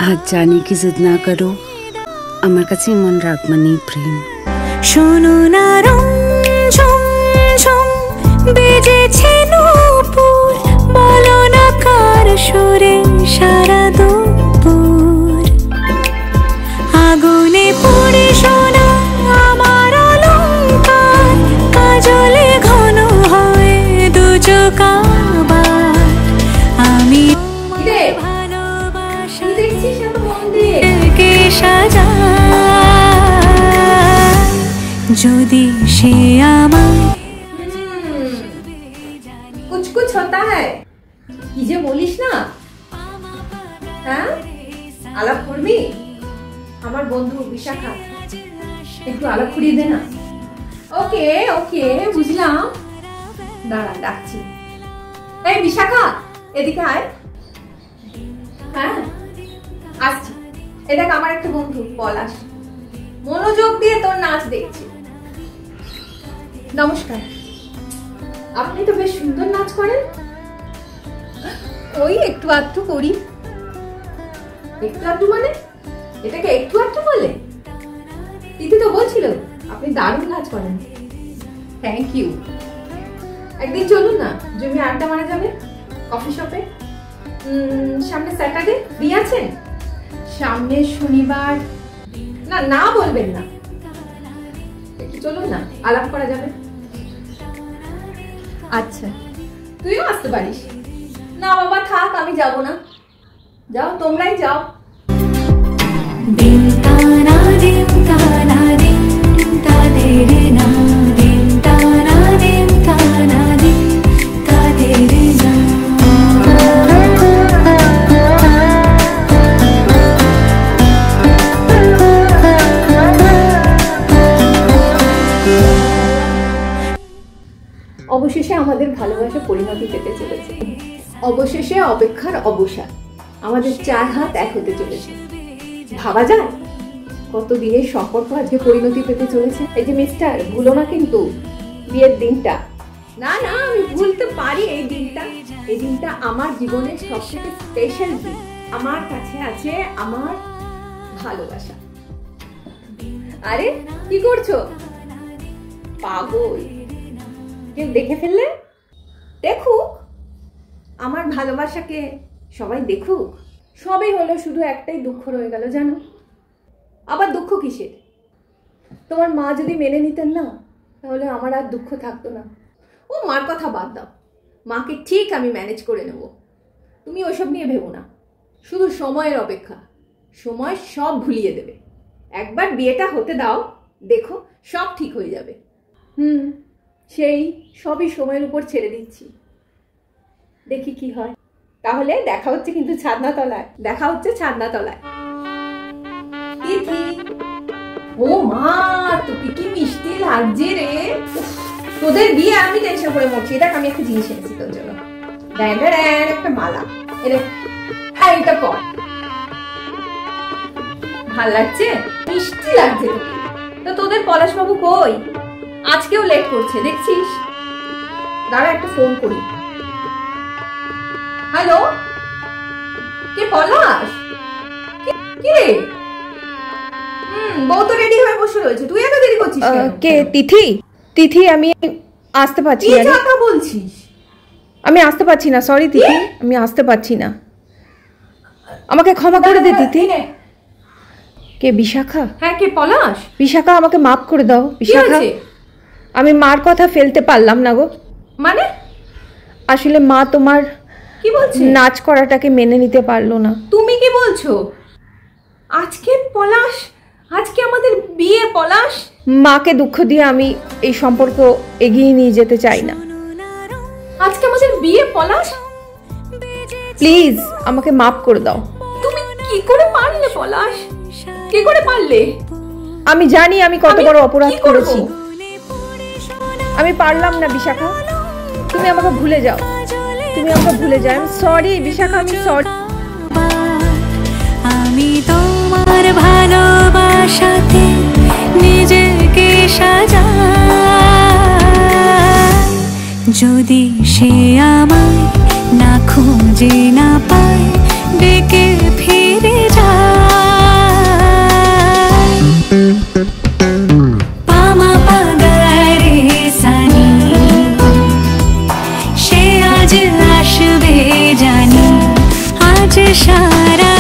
आज जाने की जिद ना करो, আমার কাছে মন রাগ মানেই প্রেম। শোনো না ঝুম ঝুম বেজেছে নূপুর, বলো না কার সুরে সারা দুপুর। আগুনে পড়ে সোনা আমার অলংকার, কাজলে ঘন হয় দু চোখ আবার। আমি ভালোবাসা কে সাজা, যদি সে আমায়। कुछ कुछ होता है কি যে বলিস না। হ্যাঁ আলাপ করবি? আমার বন্ধু বিশাখা, একটু আলাপ করিয়ে দে না। ওকে ওকে বুঝলাম, দাঁড়া ডাকছি। এই বিশাখা এদিকে আয়। হ্যাঁ আসছি। এ দেখ আমার একটা বন্ধু পলাশ, মনোযোগ দিয়ে তোর নাচ দেখছি। নমস্কার, আপনি তো বেশ সুন্দর নাচ করেন। ওই একটু আধটু করি। একটু আধটু মানে? এটাকে একটু আধটু বলে? তিথি তো বলছিল আপনি দারুণ নাচ করেন। Thank you. একদিন চলুন না, জমি আড্ডা মারা যাবে কফি শপে। সামনে স্যাটারডে ফ্রি আছেন? সামনে শনিবার? না না বলবেন না, একটু চলুন না, আলাপ করা যাবে। আচ্ছা তুইও আসতে পারিস। না বাবা থাক, আমি যাব না। যাও তোমরাই যাও। দিল তানা দিল তানা দিল তাদের না, দিল তানা দিল তানা দিল তাদের না। অবশেষে আমাদের ভালোবাসা পরিণতি পেতে চলেছে। অবশেষে অপেক্ষার অবসান, আমাদের চার হাত এক হতে চলেছে। ভাবা যায় কত দিনের সম্পর্ক আজকে পরিণতি পেতে চলেছে। এই যে মিস্টার, ভুলো না কিন্তু বিয়ের দিনটা। না না আমি ভুলতে পারি এই দিনটা। এই দিনটা আমার জীবনের সবথেকে স্পেশাল দিন। আমার কাছে আছে আমার ভালোবাসা। আরে কি করছো? পাগল, কেউ দেখে ফেললে? দেখুক, আমার ভালোবাসাকে সবাই দেখুক। সবই হলো, শুধু একটাই দুঃখ রয়ে গেল জানো। আবার দুঃখ কিসের? তোমার মা যদি মেনে নিতেন না, তাহলে আমার আর দুঃখ থাকতো না। ও মার কথা বাদ দাও, মাকে ঠিক আমি ম্যানেজ করে নেব। তুমি ওইসব নিয়ে ভেবো না, শুধু সময়ের অপেক্ষা। সময় সব ভুলিয়ে দেবে। একবার বিয়েটা হতে দাও, দেখো সব ঠিক হয়ে যাবে। সেই সবই সময়ের উপর ছেড়ে দিচ্ছি, দেখি কি হয়। তাহলে দেখা হচ্ছে কিন্তু ছাদনাতলায়, দেখা হচ্ছে ছাদনাতলায়। ও মা, তোকে কি মিষ্টি লাগছে রে। তোদের বিয়ে আমি টেনশন করে মরছি। দেখ আমি একটা জিনিস এনেছি তোর জন্য, একটা মালা। এটা কর, ভাল লাগছে? মিষ্টি লাগছে তোকে। তো তোদের পলাশ বাবু কই? আজকেও লেট করছে দেখছিস। দাঁড়া একটা ফোন করি। হ্যালো, কে পলাশ? কি রে? বউ তো রেডি হয়ে বসে রয়েছে, তুই এত দেরি করছিস কেন? কে? তিথি? তিথি আমি আসতে পারছি না। কি কথা বলছিস? আমি আসতে পারছি না, সরি তিথি, আমি আসতে পারছি না, আমাকে ক্ষমা করে দে তিথি। কে? বিশাখা? হ্যাঁ কে পলাশ? বিশাখা আমাকে মাফ করে দাও বিশাখা, আমি মার কথা ফেলতে পারলাম না গো। মানে? আসলে মা তোমার কি বলছে নাচ করাটাকে মেনে নিতে পারলো না। তুমি কি বলছো? আজকে পলাশ, আজকে আমাদের বিয়ে পলাশ। মাকে দুঃখ দিয়ে আমি এই সম্পর্ক এগিয়ে নিয়ে যেতে চাই না। আজকে আমাদের বিয়ে পলাশ, প্লিজ আমাকে মাফ করে দাও। তুমি কি করে পারলে পলাশ? কি করে পারলে? আমি জানি আমি কত বড় অপরাধ করেছি, আমি পারলাম না বিশাখা, তুমি আমাকে ভুলে যাও, তুমি আমাকে ভুলে যাও। সরি বিশাখা, আমি সরি। আমি তোমার ভালোবাসাতে নিজেকে সাজাই, যদি সে আমায় না খুঁজে না পায়, ডেকে ফিরে যায়। আজ আসবে জানি, আজ সারা